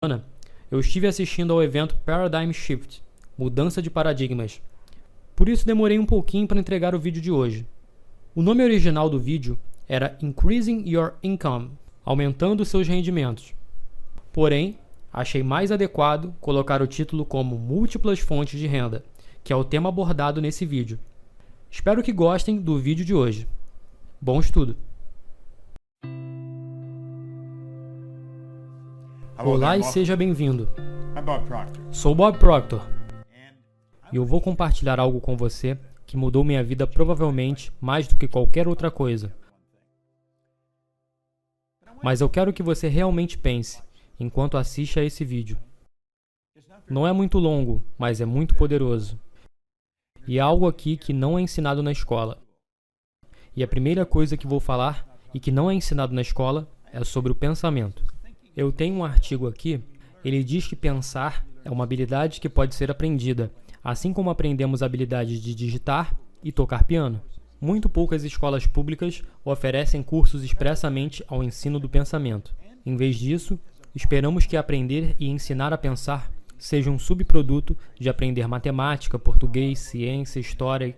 semana, eu estive assistindo ao evento Paradigm Shift, Mudança de Paradigmas. Por isso demorei um pouquinho para entregar o vídeo de hoje. O nome original do vídeo era Increasing Your Income, aumentando seus rendimentos. Porém, achei mais adequado colocar o título como Múltiplas Fontes de Renda, que é o tema abordado nesse vídeo. Espero que gostem do vídeo de hoje. Bom estudo! Olá e seja bem-vindo. Sou Bob Proctor e eu vou compartilhar algo com você que mudou minha vida provavelmente mais do que qualquer outra coisa. Mas eu quero que você realmente pense enquanto assiste a esse vídeo. Não é muito longo, mas é muito poderoso. E há algo aqui que não é ensinado na escola. E a primeira coisa que vou falar e que não é ensinado na escola é sobre o pensamento. Eu tenho um artigo aqui, ele diz que pensar é uma habilidade que pode ser aprendida, assim como aprendemos a habilidade de digitar e tocar piano. Muito poucas escolas públicas oferecem cursos expressamente ao ensino do pensamento. Em vez disso, esperamos que aprender e ensinar a pensar seja um subproduto de aprender matemática, português, ciência, história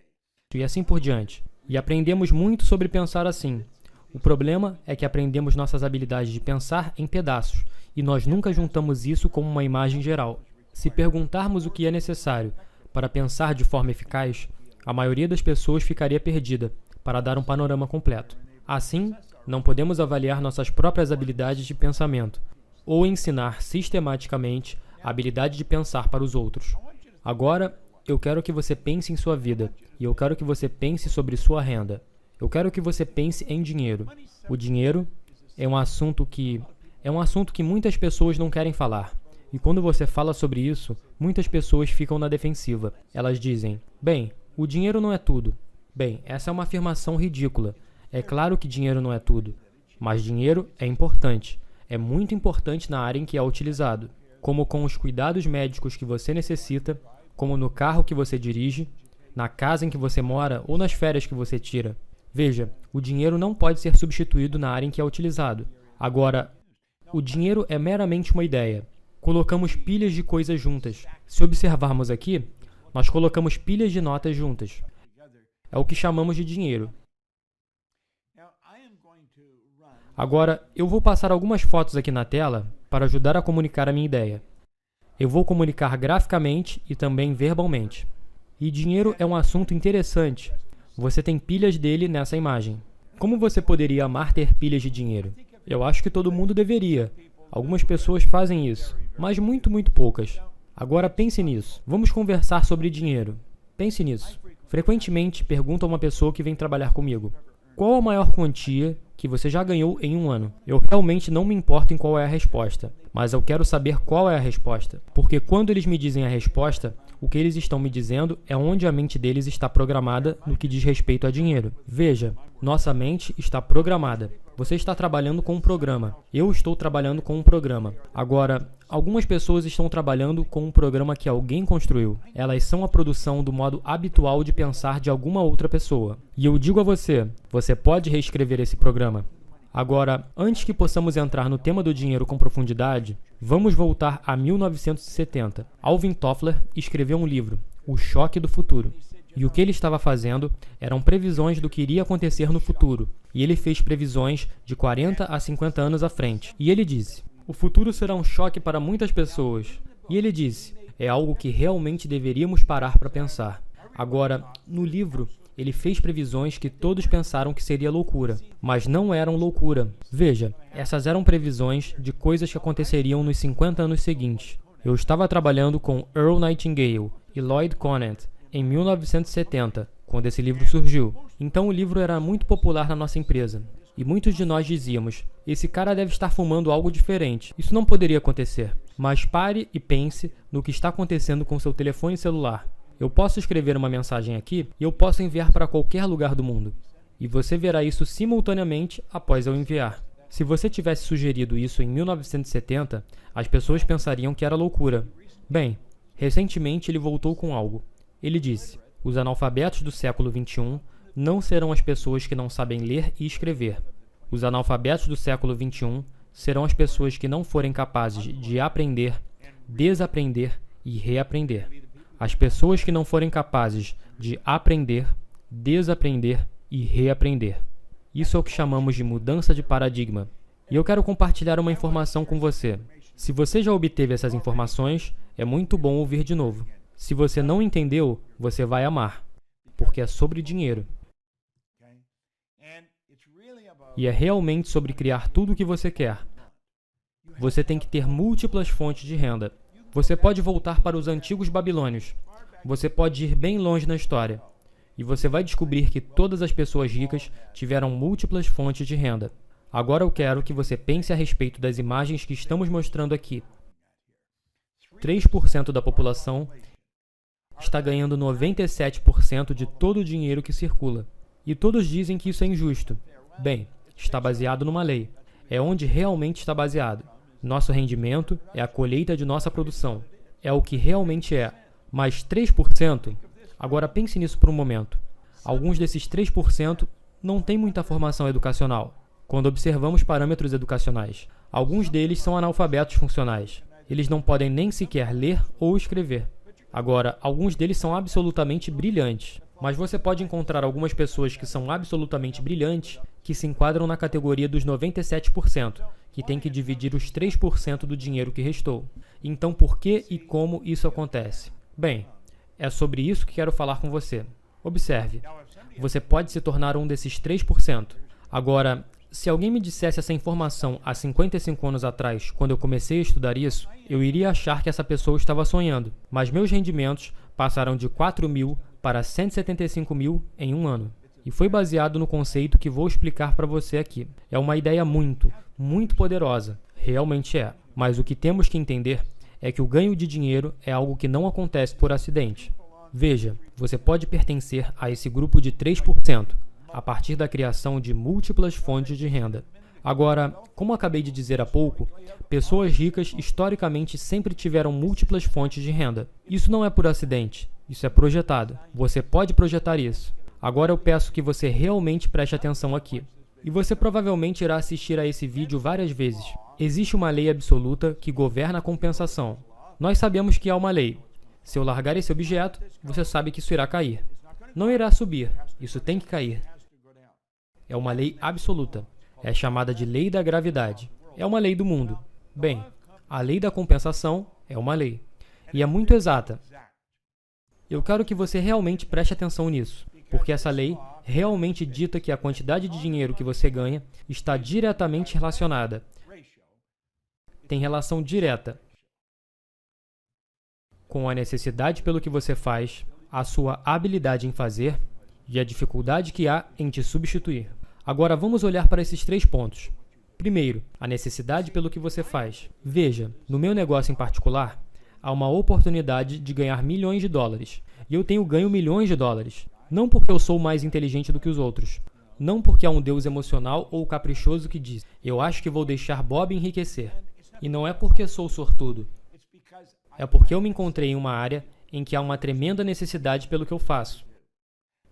e assim por diante. E aprendemos muito sobre pensar assim. O problema é que aprendemos nossas habilidades de pensar em pedaços, e nós nunca juntamos isso como uma imagem geral. Se perguntarmos o que é necessário para pensar de forma eficaz, a maioria das pessoas ficaria perdida para dar um panorama completo. Assim, não podemos avaliar nossas próprias habilidades de pensamento, ou ensinar sistematicamente a habilidade de pensar para os outros. Agora, eu quero que você pense em sua vida, e eu quero que você pense sobre sua renda. Eu quero que você pense em dinheiro. O dinheiro é um assunto que muitas pessoas não querem falar. E quando você fala sobre isso, muitas pessoas ficam na defensiva. Elas dizem, bem, o dinheiro não é tudo. Bem, essa é uma afirmação ridícula. É claro que dinheiro não é tudo. Mas dinheiro é importante. É muito importante na área em que é utilizado. Como com os cuidados médicos que você necessita, como no carro que você dirige, na casa em que você mora ou nas férias que você tira. Veja, o dinheiro não pode ser substituído na área em que é utilizado. Agora, o dinheiro é meramente uma ideia. Colocamos pilhas de coisas juntas. Se observarmos aqui, nós colocamos pilhas de notas juntas. É o que chamamos de dinheiro. Agora, eu vou passar algumas fotos aqui na tela para ajudar a comunicar a minha ideia. Eu vou comunicar graficamente e também verbalmente. E dinheiro é um assunto interessante. Você tem pilhas dele nessa imagem. Como você poderia amar ter pilhas de dinheiro? Eu acho que todo mundo deveria. Algumas pessoas fazem isso, mas muito poucas. Agora pense nisso. Vamos conversar sobre dinheiro. Pense nisso. Frequentemente pergunto a uma pessoa que vem trabalhar comigo: qual a maior quantia que você já ganhou em um ano? Eu realmente não me importo em qual é a resposta, mas eu quero saber qual é a resposta. Porque quando eles me dizem a resposta, o que eles estão me dizendo é onde a mente deles está programada no que diz respeito a dinheiro. Veja, nossa mente está programada. Você está trabalhando com um programa. Eu estou trabalhando com um programa. Agora, algumas pessoas estão trabalhando com um programa que alguém construiu. Elas são a produção do modo habitual de pensar de alguma outra pessoa. E eu digo a você, você pode reescrever esse programa. Agora, antes que possamos entrar no tema do dinheiro com profundidade, vamos voltar a 1970. Alvin Toffler escreveu um livro, O Choque do Futuro. E o que ele estava fazendo eram previsões do que iria acontecer no futuro. E ele fez previsões de 40 a 50 anos à frente. E ele disse, o futuro será um choque para muitas pessoas. E ele disse, é algo que realmente deveríamos parar para pensar. Agora, no livro, ele fez previsões que todos pensaram que seria loucura, mas não eram loucura. Veja, essas eram previsões de coisas que aconteceriam nos 50 anos seguintes. Eu estava trabalhando com Earl Nightingale e Lloyd Conant em 1970, quando esse livro surgiu. Então o livro era muito popular na nossa empresa. E muitos de nós dizíamos, esse cara deve estar fumando algo diferente. Isso não poderia acontecer. Mas pare e pense no que está acontecendo com seu telefone celular. Eu posso escrever uma mensagem aqui e eu posso enviar para qualquer lugar do mundo. E você verá isso simultaneamente após eu enviar. Se você tivesse sugerido isso em 1970, as pessoas pensariam que era loucura. Bem, recentemente ele voltou com algo. Ele disse, os analfabetos do século XXI não serão as pessoas que não sabem ler e escrever. Os analfabetos do século XXI serão as pessoas que não forem capazes de aprender, desaprender e reaprender. As pessoas que não forem capazes de aprender, desaprender e reaprender. Isso é o que chamamos de mudança de paradigma. E eu quero compartilhar uma informação com você. Se você já obteve essas informações, é muito bom ouvir de novo. Se você não entendeu, você vai amar, porque é sobre dinheiro. E é realmente sobre criar tudo o que você quer. Você tem que ter múltiplas fontes de renda. Você pode voltar para os antigos babilônios. Você pode ir bem longe na história. E você vai descobrir que todas as pessoas ricas tiveram múltiplas fontes de renda. Agora eu quero que você pense a respeito das imagens que estamos mostrando aqui. 3% da população está ganhando 97% de todo o dinheiro que circula. E todos dizem que isso é injusto. Bem, está baseado numa lei. É onde realmente está baseado. Nosso rendimento é a colheita de nossa produção. É o que realmente é. Mas 3%? Agora pense nisso por um momento. Alguns desses 3% não têm muita formação educacional. Quando observamos parâmetros educacionais, alguns deles são analfabetos funcionais. Eles não podem nem sequer ler ou escrever. Agora, alguns deles são absolutamente brilhantes. Mas você pode encontrar algumas pessoas que são absolutamente brilhantes que se enquadram na categoria dos 97%, que tem que dividir os 3% do dinheiro que restou. Então, por que e como isso acontece? Bem, é sobre isso que quero falar com você. Observe, você pode se tornar um desses 3%. Agora, se alguém me dissesse essa informação há 55 anos atrás, quando eu comecei a estudar isso, eu iria achar que essa pessoa estava sonhando. Mas meus rendimentos passaram de 4.000 para 175.000 em um ano. E foi baseado no conceito que vou explicar para você aqui. É uma ideia muito poderosa. Realmente é. Mas o que temos que entender é que o ganho de dinheiro é algo que não acontece por acidente. Veja, você pode pertencer a esse grupo de 3%, a partir da criação de múltiplas fontes de renda. Agora, como acabei de dizer há pouco, pessoas ricas historicamente sempre tiveram múltiplas fontes de renda. Isso não é por acidente, isso é projetado. Você pode projetar isso. Agora eu peço que você realmente preste atenção aqui. E você provavelmente irá assistir a esse vídeo várias vezes. Existe uma lei absoluta que governa a compensação. Nós sabemos que há uma lei. Se eu largar esse objeto, você sabe que isso irá cair. Não irá subir, isso tem que cair. É uma lei absoluta. É chamada de lei da gravidade. É uma lei do mundo. Bem, a lei da compensação é uma lei. E é muito exata. Eu quero que você realmente preste atenção nisso, porque essa lei realmente dita que a quantidade de dinheiro que você ganha está diretamente relacionada. Tem relação direta com a necessidade pelo que você faz, a sua habilidade em fazer e a dificuldade que há em te substituir. Agora vamos olhar para esses 3 pontos. Primeiro, a necessidade pelo que você faz. Veja, no meu negócio em particular, há uma oportunidade de ganhar milhões de dólares. E eu tenho ganho milhões de dólares. Não porque eu sou mais inteligente do que os outros. Não porque há um Deus emocional ou caprichoso que diz, eu acho que vou deixar Bob enriquecer. E não é porque sou sortudo. É porque eu me encontrei em uma área em que há uma tremenda necessidade pelo que eu faço.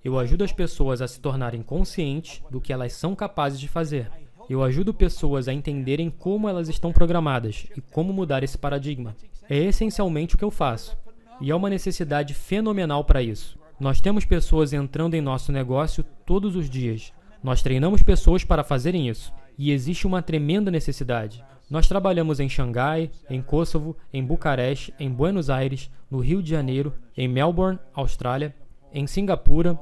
Eu ajudo as pessoas a se tornarem conscientes do que elas são capazes de fazer. Eu ajudo pessoas a entenderem como elas estão programadas e como mudar esse paradigma. É essencialmente o que eu faço. E há uma necessidade fenomenal para isso. Nós temos pessoas entrando em nosso negócio todos os dias. Nós treinamos pessoas para fazerem isso. E existe uma tremenda necessidade. Nós trabalhamos em Xangai, em Kosovo, em Bucareste, em Buenos Aires, no Rio de Janeiro, em Melbourne, Austrália, em Singapura,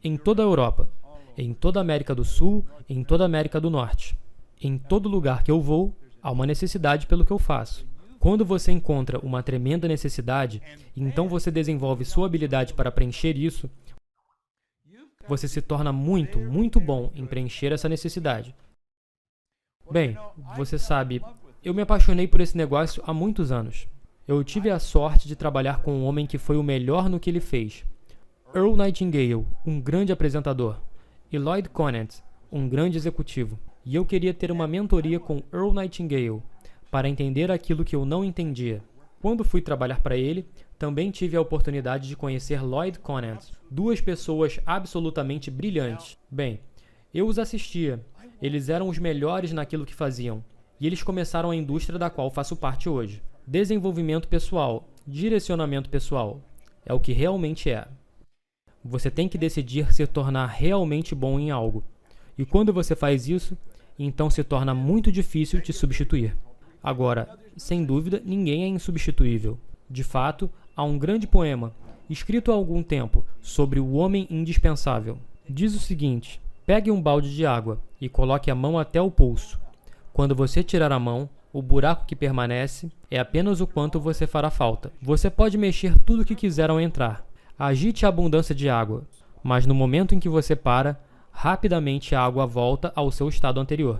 em toda a Europa, em toda a América do Sul, em toda a América do Norte. Em todo lugar que eu vou, há uma necessidade pelo que eu faço. Quando você encontra uma tremenda necessidade, então você desenvolve sua habilidade para preencher isso, você se torna muito bom em preencher essa necessidade. Bem, você sabe, eu me apaixonei por esse negócio há muitos anos. Eu tive a sorte de trabalhar com um homem que foi o melhor no que ele fez. Earl Nightingale, um grande apresentador, e Lloyd Conant, um grande executivo. E eu queria ter uma mentoria com Earl Nightingale para entender aquilo que eu não entendia. Quando fui trabalhar para ele, também tive a oportunidade de conhecer Lloyd Conant, 2 pessoas absolutamente brilhantes. Bem, eu os assistia. Eles eram os melhores naquilo que faziam. e eles começaram a indústria da qual faço parte hoje. Desenvolvimento pessoal, direcionamento pessoal, é o que realmente é. Você tem que decidir se tornar realmente bom em algo. E quando você faz isso, então se torna muito difícil te substituir. Agora, sem dúvida, ninguém é insubstituível. De fato, há um grande poema, escrito há algum tempo, sobre o homem indispensável. Diz o seguinte: pegue um balde de água e coloque a mão até o pulso. Quando você tirar a mão, o buraco que permanece é apenas o quanto você fará falta. Você pode mexer tudo o que quiser ao entrar. Agite a abundância de água, mas no momento em que você para, rapidamente a água volta ao seu estado anterior.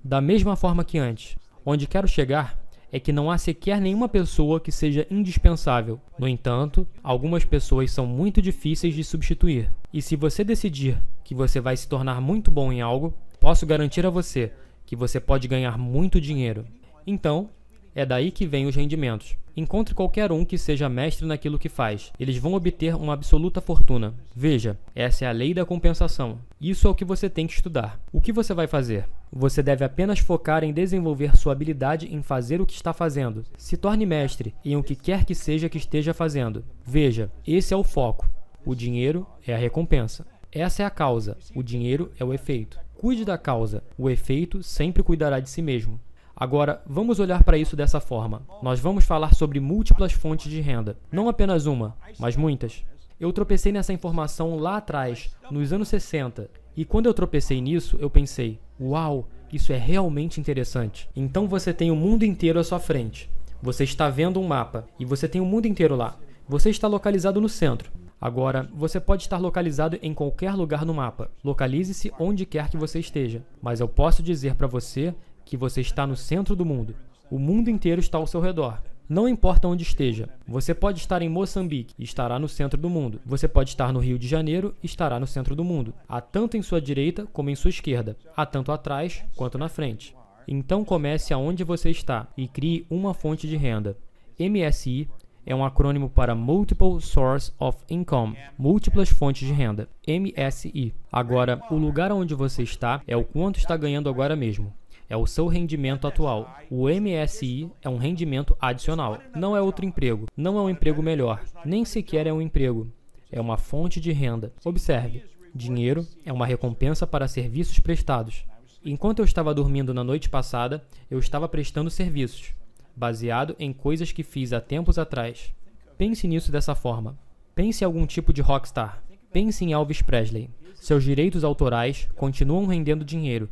Da mesma forma que antes. Onde quero chegar é que não há sequer nenhuma pessoa que seja indispensável. No entanto, algumas pessoas são muito difíceis de substituir. E se você decidir que você vai se tornar muito bom em algo, posso garantir a você que você pode ganhar muito dinheiro. Então, é daí que vêm os rendimentos. Encontre qualquer um que seja mestre naquilo que faz. Eles vão obter uma absoluta fortuna. Veja, essa é a lei da compensação. Isso é o que você tem que estudar. O que você vai fazer? Você deve apenas focar em desenvolver sua habilidade em fazer o que está fazendo. Se torne mestre em o que quer que seja que esteja fazendo. Veja, esse é o foco. O dinheiro é a recompensa. Essa é a causa. O dinheiro é o efeito. Cuide da causa. O efeito sempre cuidará de si mesmo. Agora, vamos olhar para isso dessa forma. Nós vamos falar sobre múltiplas fontes de renda. Não apenas uma, mas muitas. Eu tropecei nessa informação lá atrás, nos anos 60. E quando eu tropecei nisso, eu pensei, uau, isso é realmente interessante. Então você tem o mundo inteiro à sua frente. Você está vendo um mapa, e você tem o mundo inteiro lá. Você está localizado no centro. Agora, você pode estar localizado em qualquer lugar no mapa. Localize-se onde quer que você esteja. Mas eu posso dizer para você que você está no centro do mundo. O mundo inteiro está ao seu redor. Não importa onde esteja. Você pode estar em Moçambique e estará no centro do mundo. Você pode estar no Rio de Janeiro e estará no centro do mundo. Há tanto em sua direita como em sua esquerda. Há tanto atrás quanto na frente. Então comece aonde você está e crie uma fonte de renda. MSI é um acrônimo para Multiple Source of Income, múltiplas fontes de renda, MSI. Agora, o lugar onde você está é o quanto está ganhando agora mesmo. É o seu rendimento atual. O MSI é um rendimento adicional. Não é outro emprego. Não é um emprego melhor. Nem sequer é um emprego. É uma fonte de renda. Observe. Dinheiro é uma recompensa para serviços prestados. Enquanto eu estava dormindo na noite passada, eu estava prestando serviços, baseado em coisas que fiz há tempos atrás. Pense nisso dessa forma. Pense em algum tipo de rockstar. Pense em Elvis Presley. Seus direitos autorais continuam rendendo dinheiro,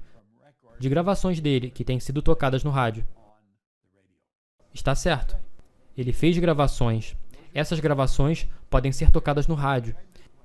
de gravações dele que têm sido tocadas no rádio. Está certo. Ele fez gravações. Essas gravações podem ser tocadas no rádio.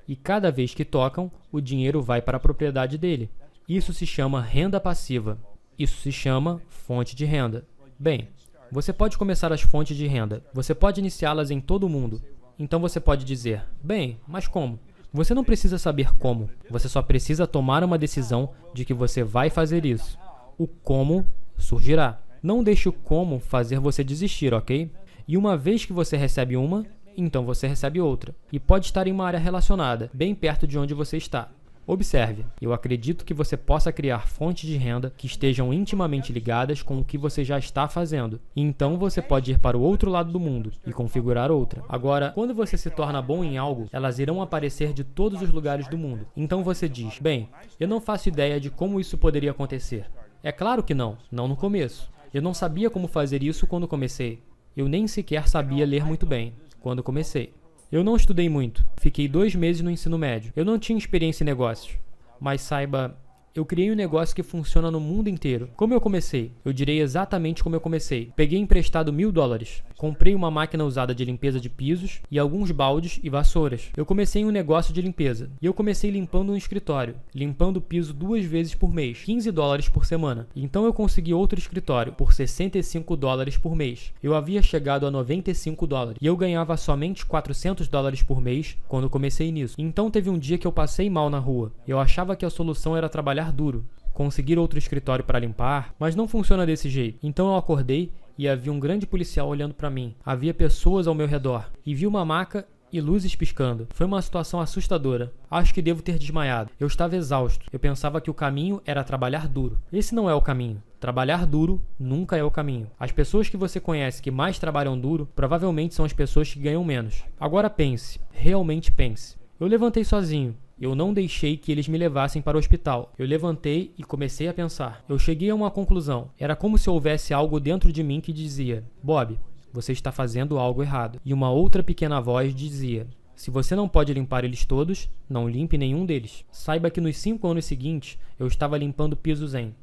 E cada vez que tocam, o dinheiro vai para a propriedade dele. Isso se chama renda passiva. Isso se chama fonte de renda. Bem, você pode começar as fontes de renda. Você pode iniciá-las em todo o mundo. Então você pode dizer, bem, mas como? Você não precisa saber como. Você só precisa tomar uma decisão de que você vai fazer isso. O como surgirá. Não deixe o como fazer você desistir, ok? E uma vez que você recebe uma, então você recebe outra. E pode estar em uma área relacionada, bem perto de onde você está. Observe, eu acredito que você possa criar fontes de renda que estejam intimamente ligadas com o que você já está fazendo. E então você pode ir para o outro lado do mundo e configurar outra. Agora, quando você se torna bom em algo, elas irão aparecer de todos os lugares do mundo. Então você diz, bem, eu não faço ideia de como isso poderia acontecer. É claro que não no começo. Eu não sabia como fazer isso quando comecei. Eu nem sequer sabia ler muito bem quando comecei. Eu não estudei muito. Fiquei 2 meses no ensino médio. Eu não tinha experiência em negócios. Mas saiba, eu criei um negócio que funciona no mundo inteiro. Como eu comecei? Eu direi exatamente como eu comecei. Peguei emprestado $1.000. Comprei uma máquina usada de limpeza de pisos e alguns baldes e vassouras. Eu comecei em um negócio de limpeza. E eu comecei limpando um escritório. Limpando o piso 2 vezes por mês. $15 por semana. Então eu consegui outro escritório por $65 por mês. Eu havia chegado a $95. E eu ganhava somente $400 por mês quando comecei nisso. Então teve um dia que eu passei mal na rua. Eu achava que a solução era trabalhar duro, conseguir outro escritório para limpar, mas não funciona desse jeito. Então eu acordei e havia um grande policial olhando para mim. Havia pessoas ao meu redor e vi uma maca e luzes piscando. Foi uma situação assustadora. Acho que devo ter desmaiado. Eu estava exausto. Eu pensava que o caminho era trabalhar duro. Esse não é o caminho. Trabalhar duro nunca é o caminho. As pessoas que você conhece que mais trabalham duro provavelmente são as pessoas que ganham menos. Agora pense. Realmente pense. Eu levantei sozinho. Eu não deixei que eles me levassem para o hospital. Eu levantei e comecei a pensar. Eu cheguei a uma conclusão. Era como se houvesse algo dentro de mim que dizia: Bob, você está fazendo algo errado. E uma outra pequena voz dizia: se você não pode limpar eles todos, não limpe nenhum deles. Saiba que nos 5 anos seguintes, eu estava limpando pisos em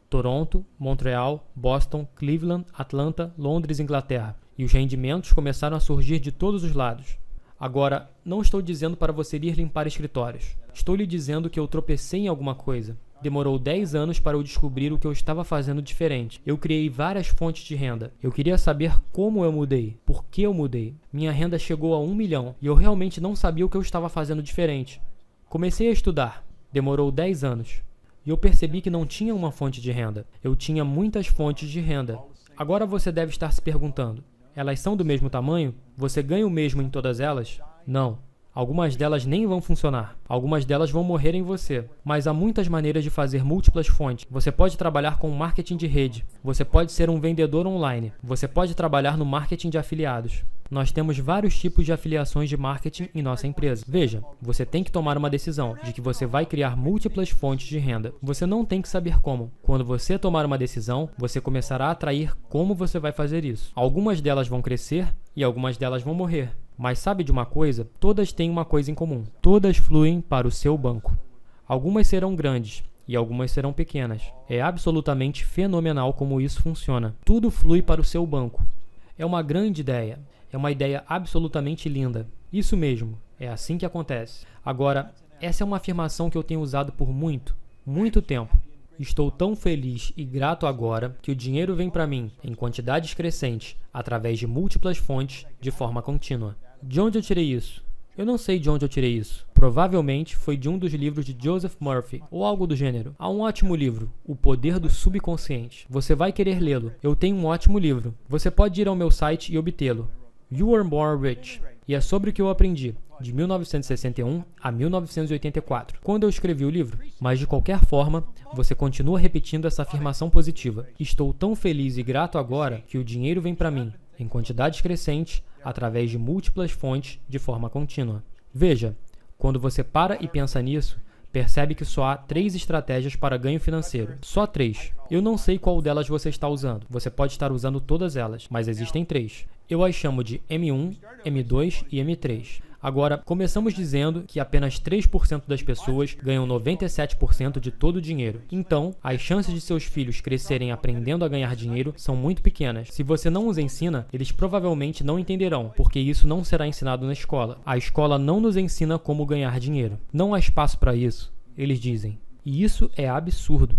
Toronto, Montreal, Boston, Cleveland, Atlanta, Londres, Inglaterra. E os rendimentos começaram a surgir de todos os lados. Agora, não estou dizendo para você ir limpar escritórios. Estou lhe dizendo que eu tropecei em alguma coisa. Demorou 10 anos para eu descobrir o que eu estava fazendo diferente. Eu criei várias fontes de renda. Eu queria saber como eu mudei, por que eu mudei. Minha renda chegou a 1 milhão e eu realmente não sabia o que eu estava fazendo diferente. Comecei a estudar. Demorou 10 anos. E eu percebi que não tinha uma fonte de renda. Eu tinha muitas fontes de renda. Agora você deve estar se perguntando: elas são do mesmo tamanho? Você ganha o mesmo em todas elas? Não. Algumas delas nem vão funcionar. Algumas delas vão morrer em você. Mas há muitas maneiras de fazer múltiplas fontes. Você pode trabalhar com marketing de rede. Você pode ser um vendedor online. Você pode trabalhar no marketing de afiliados. Nós temos vários tipos de afiliações de marketing em nossa empresa. Veja, você tem que tomar uma decisão de que você vai criar múltiplas fontes de renda. Você não tem que saber como. Quando você tomar uma decisão, você começará a atrair como você vai fazer isso. Algumas delas vão crescer e algumas delas vão morrer. Mas sabe de uma coisa? Todas têm uma coisa em comum. Todas fluem para o seu banco. Algumas serão grandes e algumas serão pequenas. É absolutamente fenomenal como isso funciona. Tudo flui para o seu banco. É uma grande ideia. É uma ideia absolutamente linda. Isso mesmo. É assim que acontece. Agora, essa é uma afirmação que eu tenho usado por muito tempo. Estou tão feliz e grato agora que o dinheiro vem para mim em quantidades crescentes, através de múltiplas fontes, de forma contínua. De onde eu tirei isso? Eu não sei de onde eu tirei isso. Provavelmente foi de um dos livros de Joseph Murphy, ou algo do gênero. Há um ótimo livro, O Poder do Subconsciente. Você vai querer lê-lo. Eu tenho um ótimo livro. Você pode ir ao meu site e obtê-lo. You Are More Rich. E é sobre o que eu aprendi, de 1961 a 1984, quando eu escrevi o livro. Mas de qualquer forma, você continua repetindo essa afirmação positiva. Estou tão feliz e grato agora que o dinheiro vem para mim, em quantidades crescentes, através de múltiplas fontes, de forma contínua. Veja, quando você para e pensa nisso, percebe que só há 3 estratégias para ganho financeiro. Só 3. Eu não sei qual delas você está usando. Você pode estar usando todas elas, mas existem 3. Eu as chamo de M1, M2 e M3. Agora, começamos dizendo que apenas 3% das pessoas ganham 97% de todo o dinheiro. Então, as chances de seus filhos crescerem aprendendo a ganhar dinheiro são muito pequenas. Se você não os ensina, eles provavelmente não entenderão, porque isso não será ensinado na escola. A escola não nos ensina como ganhar dinheiro. Não há espaço para isso, eles dizem. E isso é absurdo.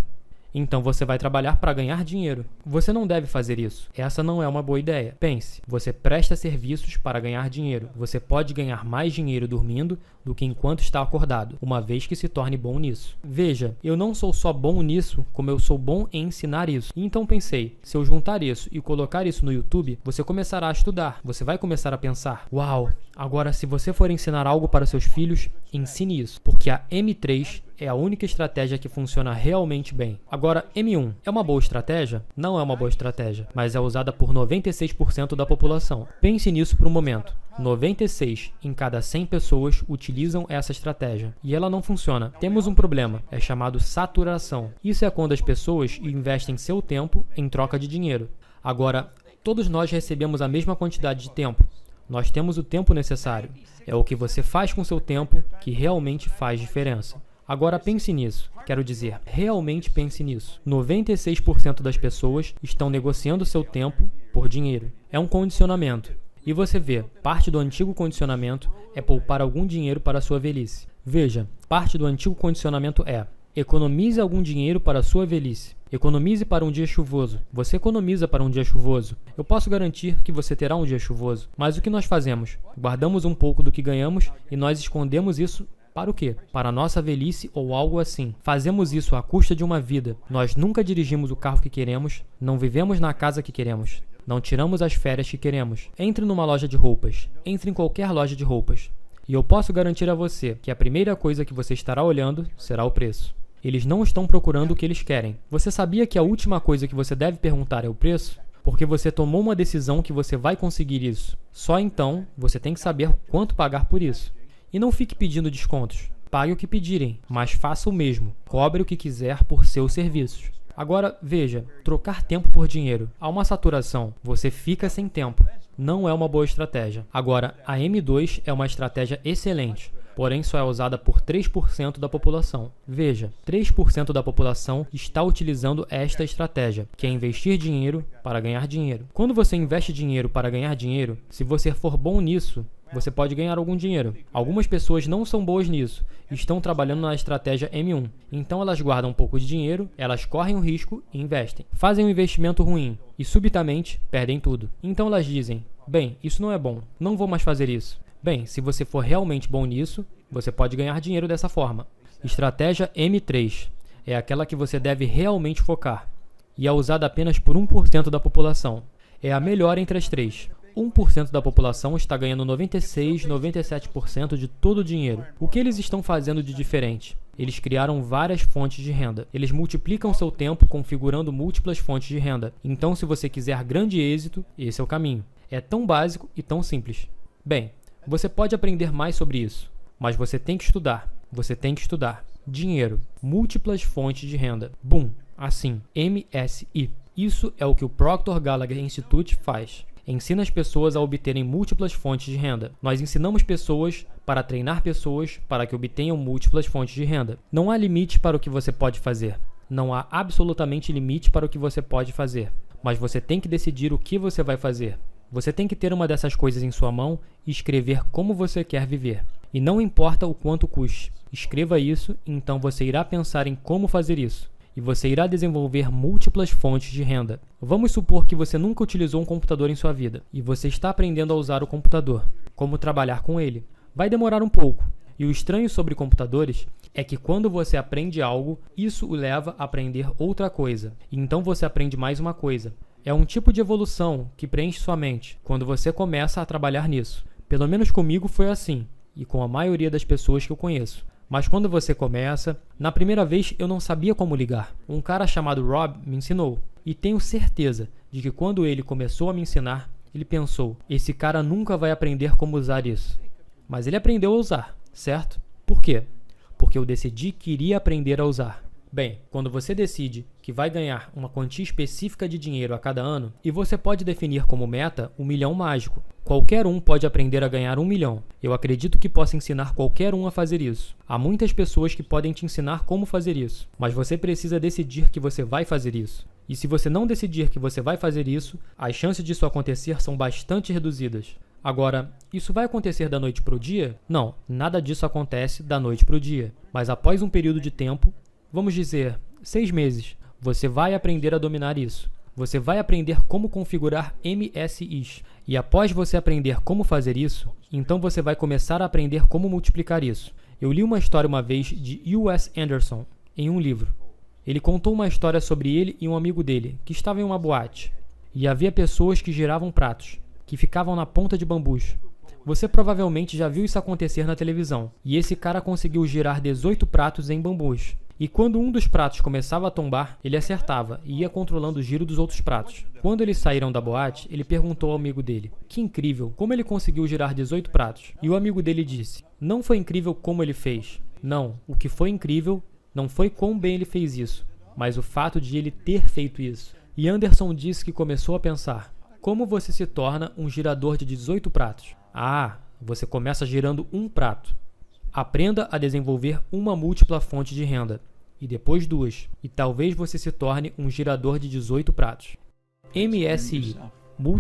Então você vai trabalhar para ganhar dinheiro. Você não deve fazer isso. Essa não é uma boa ideia. Pense, você presta serviços para ganhar dinheiro. Você pode ganhar mais dinheiro dormindo do que enquanto está acordado, uma vez que se torne bom nisso. Veja, eu não sou só bom nisso, como eu sou bom em ensinar isso. E então pensei, se eu juntar isso e colocar isso no YouTube, você começará a estudar. Você vai começar a pensar, uau, agora se você for ensinar algo para seus filhos, ensine isso. Porque a M3 é a única estratégia que funciona realmente bem. Agora, M1 é uma boa estratégia? Não é uma boa estratégia, mas é usada por 96% da população. Pense nisso por um momento. 96 em cada 100 pessoas utilizam essa estratégia e ela não funciona. Temos um problema, é chamado saturação. Isso é quando as pessoas investem seu tempo em troca de dinheiro. Agora, todos nós recebemos a mesma quantidade de tempo. Nós temos o tempo necessário. É o que você faz com seu tempo que realmente faz diferença. Agora pense nisso, quero dizer, realmente pense nisso. 96% das pessoas estão negociando seu tempo por dinheiro. É um condicionamento. E você vê, parte do antigo condicionamento é poupar algum dinheiro para a sua velhice. Veja, parte do antigo condicionamento é: economize algum dinheiro para a sua velhice. Economize para um dia chuvoso. Você economiza para um dia chuvoso. Eu posso garantir que você terá um dia chuvoso. Mas o que nós fazemos? Guardamos um pouco do que ganhamos e nós escondemos isso para o quê? Para a nossa velhice ou algo assim. Fazemos isso à custa de uma vida. Nós nunca dirigimos o carro que queremos, não vivemos na casa que queremos. Não tiramos as férias que queremos. Entre numa loja de roupas. Entre em qualquer loja de roupas. E eu posso garantir a você que a primeira coisa que você estará olhando será o preço. Eles não estão procurando o que eles querem. Você sabia que a última coisa que você deve perguntar é o preço? Porque você tomou uma decisão que você vai conseguir isso. Só então você tem que saber quanto pagar por isso. E não fique pedindo descontos. Pague o que pedirem, mas faça o mesmo. Cobre o que quiser por seus serviços. Agora, veja, trocar tempo por dinheiro. Há uma saturação. Você fica sem tempo. Não é uma boa estratégia. Agora, a M2 é uma estratégia excelente. Porém, só é usada por 3% da população. Veja, 3% da população está utilizando esta estratégia, que é investir dinheiro para ganhar dinheiro. Quando você investe dinheiro para ganhar dinheiro, se você for bom nisso, você pode ganhar algum dinheiro. Algumas pessoas não são boas nisso, estão trabalhando na estratégia M1. Então elas guardam um pouco de dinheiro, elas correm o risco e investem. Fazem um investimento ruim e subitamente perdem tudo. Então elas dizem, bem, isso não é bom, não vou mais fazer isso. Bem, se você for realmente bom nisso, você pode ganhar dinheiro dessa forma. Estratégia M3 é aquela que você deve realmente focar e é usada apenas por 1% da população. É a melhor entre as três. 1% da população está ganhando 96, 97% de todo o dinheiro. O que eles estão fazendo de diferente? Eles criaram várias fontes de renda. Eles multiplicam seu tempo configurando múltiplas fontes de renda. Então, se você quiser grande êxito, esse é o caminho. É tão básico e tão simples. Bem, você pode aprender mais sobre isso, mas você tem que estudar. Você tem que estudar. Dinheiro, múltiplas fontes de renda. Boom, assim, MSI. Isso é o que o Proctor Gallagher Institute faz. Ensina as pessoas a obterem múltiplas fontes de renda. Nós ensinamos pessoas para treinar pessoas para que obtenham múltiplas fontes de renda. Não há limite para o que você pode fazer. Não há absolutamente limite para o que você pode fazer. Mas você tem que decidir o que você vai fazer. Você tem que ter uma dessas coisas em sua mão e escrever como você quer viver. E não importa o quanto custe. Escreva isso e então você irá pensar em como fazer isso. E você irá desenvolver múltiplas fontes de renda. Vamos supor que você nunca utilizou um computador em sua vida e você está aprendendo a usar o computador. Como trabalhar com ele. Vai demorar um pouco. E o estranho sobre computadores é que quando você aprende algo, isso o leva a aprender outra coisa. E então você aprende mais uma coisa. É um tipo de evolução que preenche sua mente quando você começa a trabalhar nisso. Pelo menos comigo foi assim, e com a maioria das pessoas que eu conheço. Mas quando você começa, na primeira vez eu não sabia como ligar. Um cara chamado Rob me ensinou. E tenho certeza de que quando ele começou a me ensinar, ele pensou, esse cara nunca vai aprender como usar isso. Mas ele aprendeu a usar, certo? Por quê? Porque eu decidi que iria aprender a usar. Bem, quando você decide que vai ganhar uma quantia específica de dinheiro a cada ano, e você pode definir como meta $1 milhão mágico. Qualquer um pode aprender a ganhar $1 milhão. Eu acredito que possa ensinar qualquer um a fazer isso. Há muitas pessoas que podem te ensinar como fazer isso, mas você precisa decidir que você vai fazer isso. E se você não decidir que você vai fazer isso, as chances disso acontecer são bastante reduzidas. Agora, isso vai acontecer da noite para o dia? Não, nada disso acontece da noite para o dia. Mas após um período de tempo, vamos dizer, 6 meses, você vai aprender a dominar isso. Você vai aprender como configurar MSIs. E após você aprender como fazer isso, então você vai começar a aprender como multiplicar isso. Eu li uma história uma vez de U.S. Anderson, em um livro. Ele contou uma história sobre ele e um amigo dele, que estava em uma boate. E havia pessoas que giravam pratos, que ficavam na ponta de bambus. Você provavelmente já viu isso acontecer na televisão. E esse cara conseguiu girar 18 pratos em bambus. E quando um dos pratos começava a tombar, ele acertava e ia controlando o giro dos outros pratos. Quando eles saíram da boate, ele perguntou ao amigo dele, que incrível, como ele conseguiu girar 18 pratos? E o amigo dele disse, não foi incrível como ele fez. Não, o que foi incrível não foi quão bem ele fez isso, mas o fato de ele ter feito isso. E Anderson disse que começou a pensar, como você se torna um girador de 18 pratos? Ah, você começa girando um prato. Aprenda a desenvolver uma múltipla fonte de renda. E depois 2. E talvez você se torne um girador de 18 pratos. MSI.